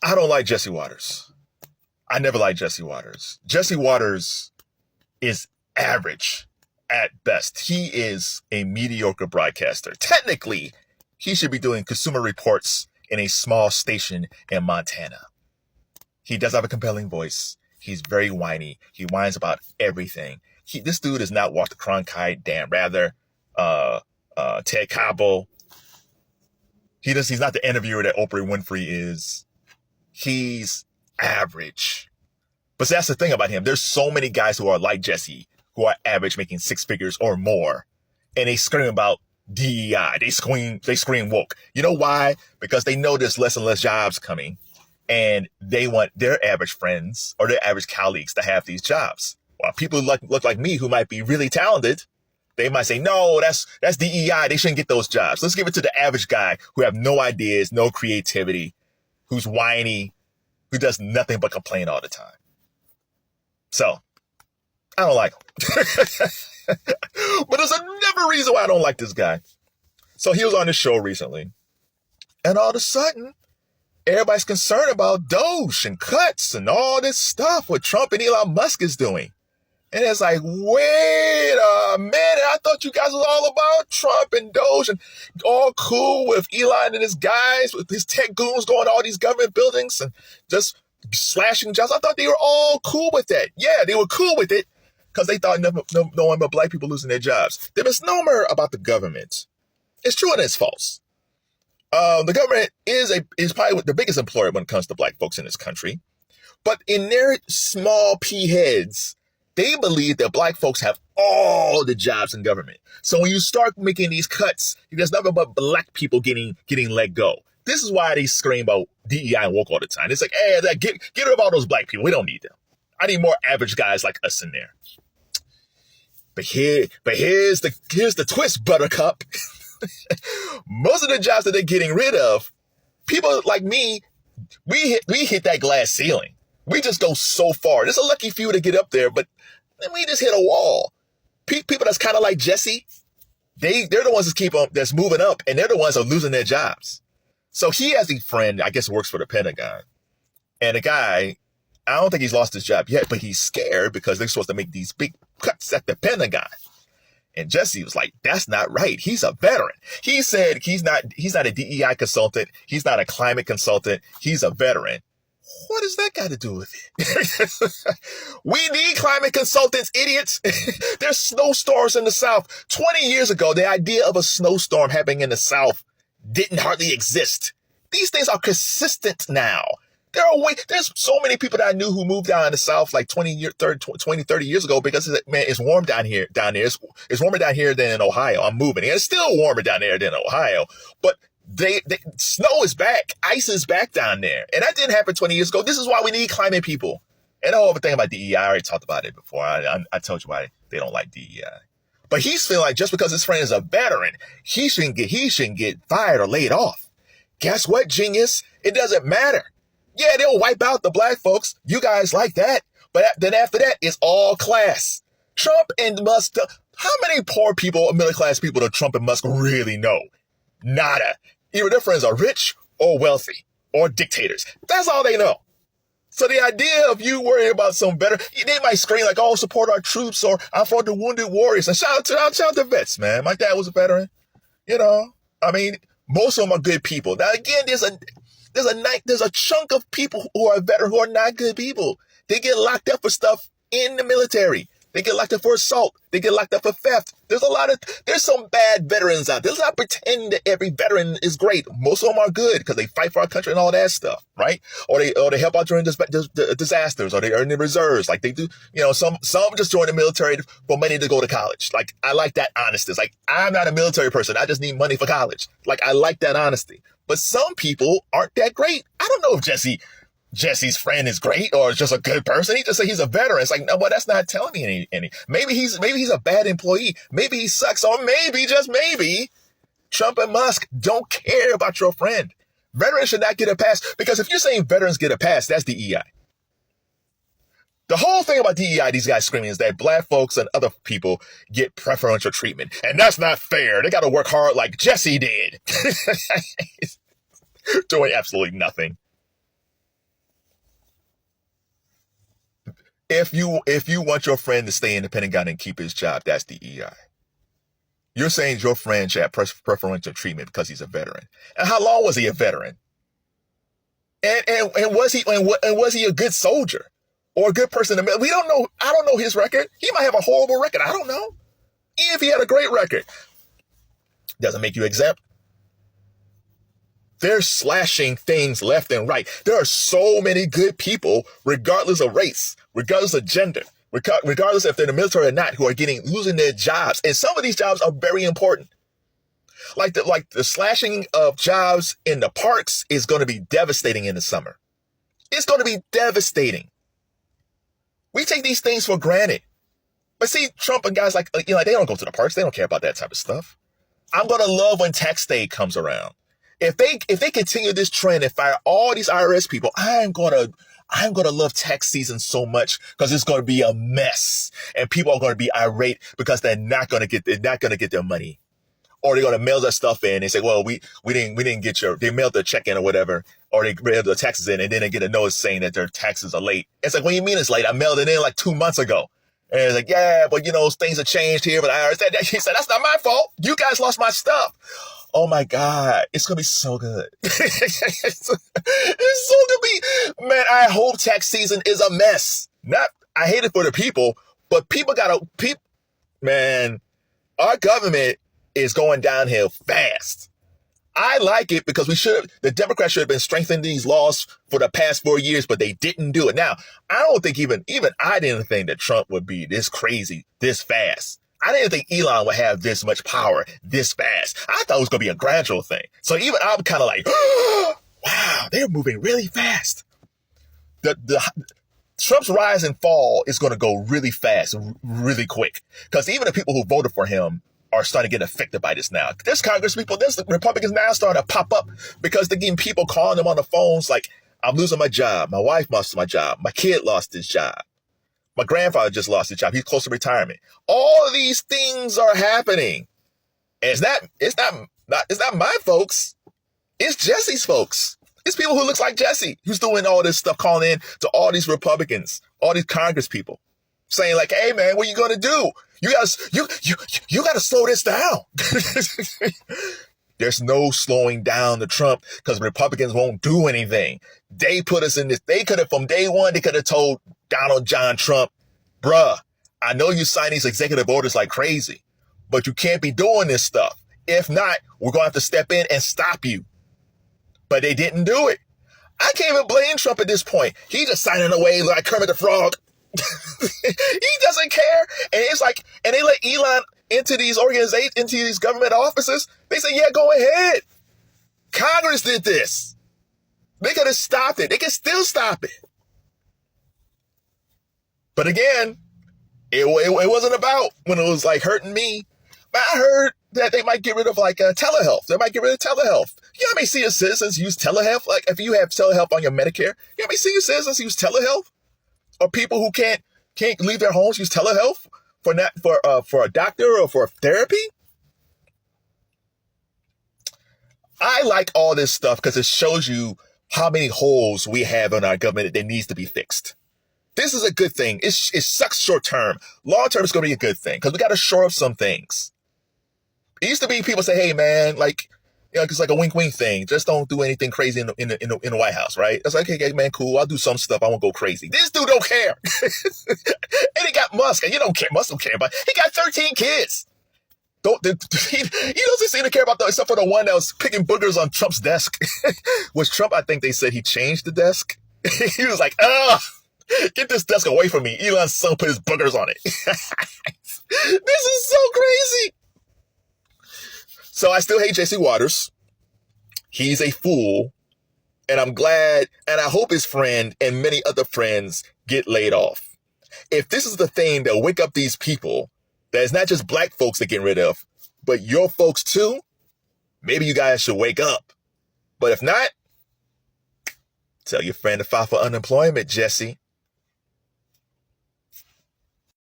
I don't like Jesse Waters. I never liked Jesse Waters. Jesse Waters is average at best. He is a mediocre broadcaster. Technically, he should be doing consumer reports in a small station in Montana. He does have a compelling voice. He's very whiny. He whines about everything. This dude is not Walter Cronkite, Dan Rather, Ted Koppel. He's not the interviewer that Oprah Winfrey is. He's average. But that's the thing about him. There's so many guys who are like Jesse, who are average, making six figures or more. And they scream about DEI. They scream woke. You know why? Because they know there's less and less jobs coming. And they want their average friends or their average colleagues to have these jobs. While people look like me who might be really talented, they might say, no, that's DEI. They shouldn't get those jobs. Let's give it to the average guy who have no ideas, no creativity, who's whiny, who does nothing but complain all the time. So, I don't like him. But there's another reason why I don't like this guy. So he was on the show recently. And all of a sudden, everybody's concerned about Doge and cuts and all this stuff what Trump and Elon Musk is doing. And it's like, wait a minute. I thought you guys was all about Trump and Doge and all cool with Elon and his guys, with his tech goons going to all these government buildings and just slashing jobs. I thought they were all cool with that. Yeah, they were cool with it because they thought no one but black people losing their jobs. The misnomer about the government is true and it's false. The government is probably the biggest employer when it comes to black folks in this country. But in their small p heads, they believe that black folks have all the jobs in government. So when you start making these cuts, there's nothing but black people getting let go. This is why they scream about DEI and woke all the time. It's like, hey, get rid of all those black people. We don't need them. I need more average guys like us in there. But here's the twist, Buttercup. Most of the jobs that they're getting rid of, people like me, we hit that glass ceiling. We just go so far. There's a lucky few to get up there, but we just hit a wall. People that's kind of like Jesse, they're the ones that's moving up, and they're the ones that are losing their jobs. So he has a friend, I guess, works for the Pentagon, and the guy, I don't think he's lost his job yet, but he's scared because they're supposed to make these big cuts at the Pentagon. And Jesse was like, that's not right. He's a veteran. He said he's not a DEI consultant. He's not a climate consultant. He's a veteran. What does that got to do with it? We need climate consultants, idiots. There's snowstorms in the South. 20 years ago, the idea of a snowstorm happening in the South didn't hardly exist. These things are consistent now. There's so many people that I knew who moved down in the South like 20, 30 years ago because, man, it's warm down here. It's warmer down here than in Ohio. I'm moving. And it's still warmer down there than Ohio. But snow is back. Ice is back down there. And that didn't happen 20 years ago. This is why we need climate people. And the whole other thing about DEI, I already talked about it before. I told you why they don't like DEI. But he's feeling like just because his friend is a veteran, he shouldn't get fired or laid off. Guess what, genius? It doesn't matter. Yeah, they'll wipe out the black folks. You guys like that. But then after that, it's all class. Trump and Musk. How many poor people, middle class people, do Trump and Musk really know? Nada. Either their friends are rich or wealthy or dictators. That's all they know. So the idea of you worrying about some better, they might scream like, oh, support our troops or I'm for the wounded warriors. And shout out to vets, man. My dad was a veteran. I mean, most of them are good people. Now, again, there's a chunk of people who are veterans who are not good people. They get locked up for stuff in the military. They get locked up for assault. They get locked up for theft. There's some bad veterans out there. Let's not pretend that every veteran is great. Most of them are good because they fight for our country and all that stuff, right? Or they help out during disasters, or they earn the reserves like they do. Some just join the military for money to go to college. Like, I like that honesty. It's like, I'm not a military person. I just need money for college. Like, I like that honesty. But some people aren't that great. I don't know if Jesse's friend is great or is just a good person. He just said he's a veteran. It's like, no, but that's not telling me any. Maybe he's a bad employee. Maybe he sucks. Or maybe, just maybe, Trump and Musk don't care about your friend. Veterans should not get a pass, because if you're saying veterans get a pass, that's DEI. The whole thing about DEI, these guys screaming, is that black folks and other people get preferential treatment. And that's not fair. They got to work hard like Jesse did. Doing absolutely nothing. If you want your friend to stay in the Pentagon and keep his job, that's DEI. You're saying your friend should have preferential treatment because he's a veteran. And how long was he a veteran? And was he a good soldier or a good person? We don't know. I don't know his record. He might have a horrible record. I don't know. Even if he had a great record, doesn't make you exempt. They're slashing things left and right. There are so many good people, regardless of race, regardless of gender, regardless if they're in the military or not, who are losing their jobs. And some of these jobs are very important. Like the slashing of jobs in the parks is going to be devastating in the summer. It's going to be devastating. We take these things for granted. But see, Trump and guys like they don't go to the parks. They don't care about that type of stuff. I'm going to love when tax day comes around. If they continue this trend and fire all these IRS people, I'm gonna love tax season so much because it's gonna be a mess and people are gonna be irate because they're not gonna get their money, or they're gonna mail their stuff in and say, well, we didn't get they mailed their check in or whatever, or they mailed their taxes in and then they get a notice saying that their taxes are late. It's like, what do you mean it's late? I mailed it in like 2 months ago. And it's like, yeah, but things have changed here. But he said, that's not my fault. You guys lost my stuff. Oh my God, it's going to be so good. It's so going to be, man, I hope tax season is a mess. I hate it for the people, but man, our government is going downhill fast. I like it because the Democrats should have been strengthening these laws for the past 4 years, but they didn't do it. Now, I don't think even I didn't think that Trump would be this crazy, this fast. I didn't think Elon would have this much power this fast. I thought it was going to be a gradual thing. So even I'm kind of like, wow, they're moving really fast. Trump's rise and fall is going to go really fast, really quick. Because even the people who voted for him are starting to get affected by this now. There's Congress people, there's Republicans now starting to pop up because they're getting people calling them on the phones like, I'm losing my job. My wife lost my job. My kid lost his job. My grandfather just lost his job. He's close to retirement. All of these things are happening. And it's not my folks. It's Jesse's folks. It's people who looks like Jesse who's doing all this stuff, calling in to all these Republicans, all these Congress people, saying like, hey man, what are you gonna do? You gotta slow this down. There's no slowing down the Trump because Republicans won't do anything. They put us in this. They could have, from day one, they could have told Donald John Trump, bruh, I know you sign these executive orders like crazy, but you can't be doing this stuff. If not, we're going to have to step in and stop you. But they didn't do it. I can't even blame Trump at this point. He's just signing away like Kermit the Frog. He doesn't care. And it's like, and they let Elon into these organizations, into these government offices. They say, yeah, go ahead. Congress did this. They could have stopped it. They can still stop it. But again, it wasn't about when it was like hurting me. But I heard that they might get rid of like telehealth. They might get rid of telehealth. You know how many senior citizens use telehealth? Like if you have telehealth on your Medicare, you know how many senior citizens use telehealth? Or people who can't leave their homes use telehealth for a doctor or for therapy? I like all this stuff because it shows you how many holes we have in our government that needs to be fixed. This is a good thing. It sucks short term. Long term is going to be a good thing because we got to shore up some things. It used to be people say, hey, man, like, it's like a wink thing. Just don't do anything crazy in the White House, right? It's like, hey, man, cool. I'll do some stuff. I won't go crazy. This dude don't care. And he got Musk, and you don't care. Musk don't care about. He got 13 kids. He doesn't seem to care about except for the one that was picking boogers on Trump's desk. Was Trump? I think they said he changed the desk. He was like, get this desk away from me. Elon's son put his boogers on it. This is so crazy. So I still hate Jesse Waters. He's a fool. And I'm glad, and I hope his friend and many other friends get laid off. If this is the thing that wake up these people, that it's not just black folks that get rid of, but your folks too, maybe you guys should wake up. But if not, tell your friend to file for unemployment, Jesse.